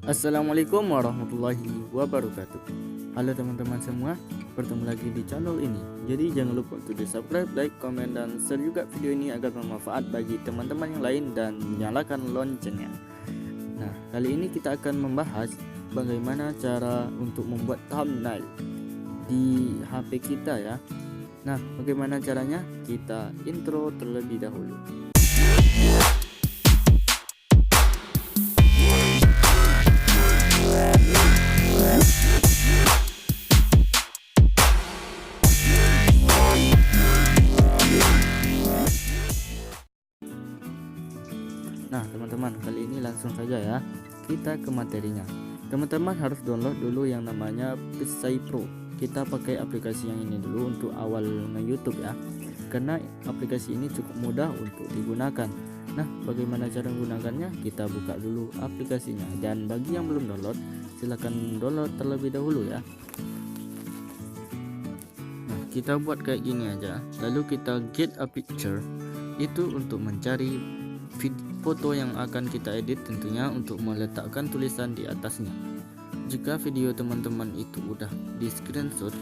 Assalamualaikum warahmatullahi wabarakatuh. Halo teman-teman semua, bertemu lagi di channel ini. Jadi jangan lupa untuk di subscribe, like, komen, dan share juga video ini agar bermanfaat bagi teman-teman yang lain, dan nyalakan loncengnya. Nah, kali ini kita akan membahas bagaimana cara untuk membuat thumbnail di HP kita ya. Nah, bagaimana caranya? Kita intro terlebih dahulu. Nah teman-teman, kali ini langsung saja ya kita ke materinya. Teman-teman harus download dulu yang namanya Pisai Pro. Kita pakai aplikasi yang ini dulu untuk awal nge-YouTube ya, karena aplikasi ini cukup mudah untuk digunakan. Nah, bagaimana cara menggunakannya? Kita buka dulu aplikasinya, dan bagi yang belum download silahkan download terlebih dahulu ya. Nah, kita buat kayak gini aja, lalu kita get a picture, itu untuk mencari foto yang akan kita edit, tentunya untuk meletakkan tulisan di atasnya. Jika video teman-teman itu udah di screenshot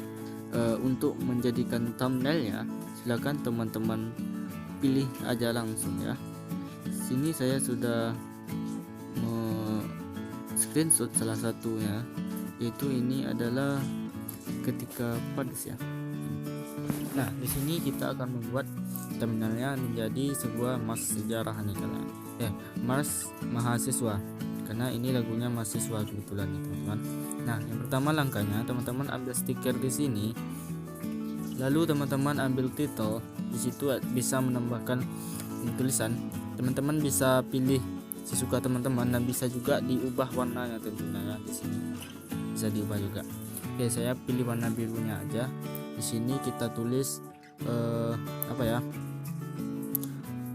untuk menjadikan thumbnailnya, silakan teman-teman pilih aja langsung ya. Sini saya sudah screenshot salah satunya, yaitu ini adalah ketika pads ya. Nah, di sini kita akan membuat thumbnailnya menjadi sebuah mas sejarah nih kalian. Mars mahasiswa, karena ini lagunya mahasiswa kebetulan nih teman-teman. Nah, yang pertama langkahnya teman-teman ambil stiker di sini, lalu teman-teman ambil title. Di situ bisa menambahkan tulisan. Teman-teman bisa pilih sesuka teman-teman, dan bisa juga diubah warnanya tentunya ya. Di sini bisa diubah juga. Oke, saya pilih warna birunya aja. Di sini kita tulis apa ya,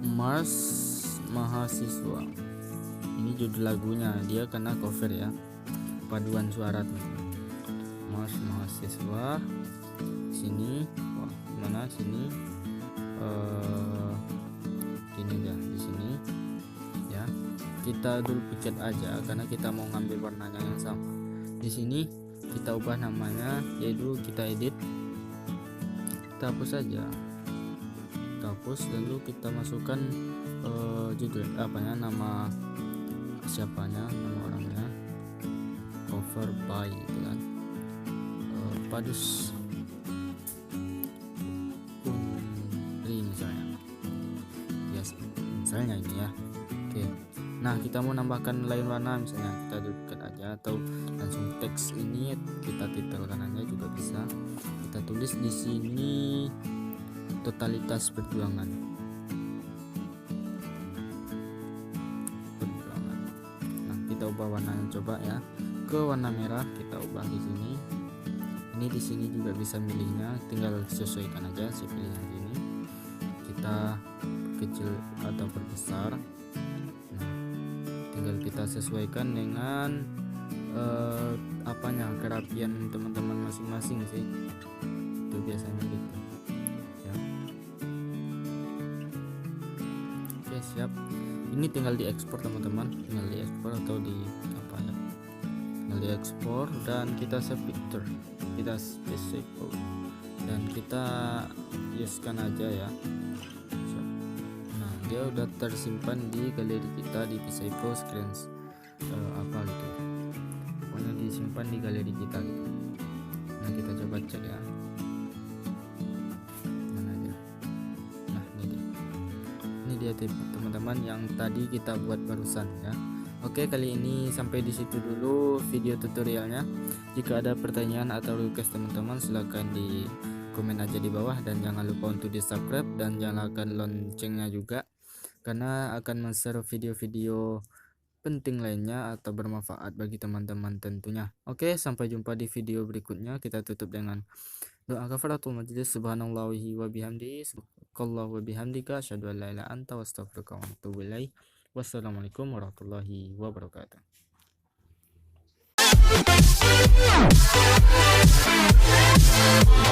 Mars mahasiswa. Ini judul lagunya, dia kena cover ya, paduan suara teman-teman. Mars mahasiswa. Sini, wah mana sini, ini dah di sini ya. Kita dulu pencet aja karena kita mau ngambil warnanya yang sama. Di sini kita ubah namanya, yaitu kita edit. Kita hapus saja, kita hapus, lalu kita masukkan judul apanya, nama siapanya, nama orangnya, cover by gitu kan, Padus Putri misalnya, yes, misalnya ini ya. Oke, nah kita mau nambahkan lain warna, misalnya kita dudukkan aja, atau langsung teks ini kita titelkan aja juga bisa. Kita tulis di sini totalitas perjuangan. Nah, kita ubah warnanya coba ya ke warna merah, kita ubah di sini. Ini di sini juga bisa milihnya, tinggal sesuaikan aja. Saya pilih yang ini, kita kecil atau perbesar. Nah, tinggal kita sesuaikan dengan apanya, kerapian teman-teman masing-masing sih, itu biasanya gitu ya. Oke, siap. Ini tinggal diekspor teman-teman, tinggal diekspor atau di apa ya, tinggal diekspor, dan kita save picture, kita save dan kita biaskan aja ya. Nah, dia udah tersimpan di galeri kita di Pisai Pro Screens apa gitu, pokoknya disimpan di galeri kita gitu. Nah, kita coba cek ya, mana aja. Nah, ini dia teman-teman yang tadi kita buat barusan ya. Oke, kali ini sampai di situ dulu video tutorialnya. Jika ada pertanyaan atau request teman-teman, silahkan di komen aja di bawah, dan jangan lupa untuk di subscribe dan nyalakan loncengnya juga, karena akan men-share video-video penting lainnya atau bermanfaat bagi teman-teman tentunya. Oke, sampai jumpa di video berikutnya. Kita tutup dengan doa kafaratul majlis. Subhanallahi wa bihamdihi, subhanakallahu wa bihamdika, asyhadu an la ilaha illa anta, astaghfiruka wa atubu ilaik. Wassalamualaikum warahmatullahi wabarakatuh.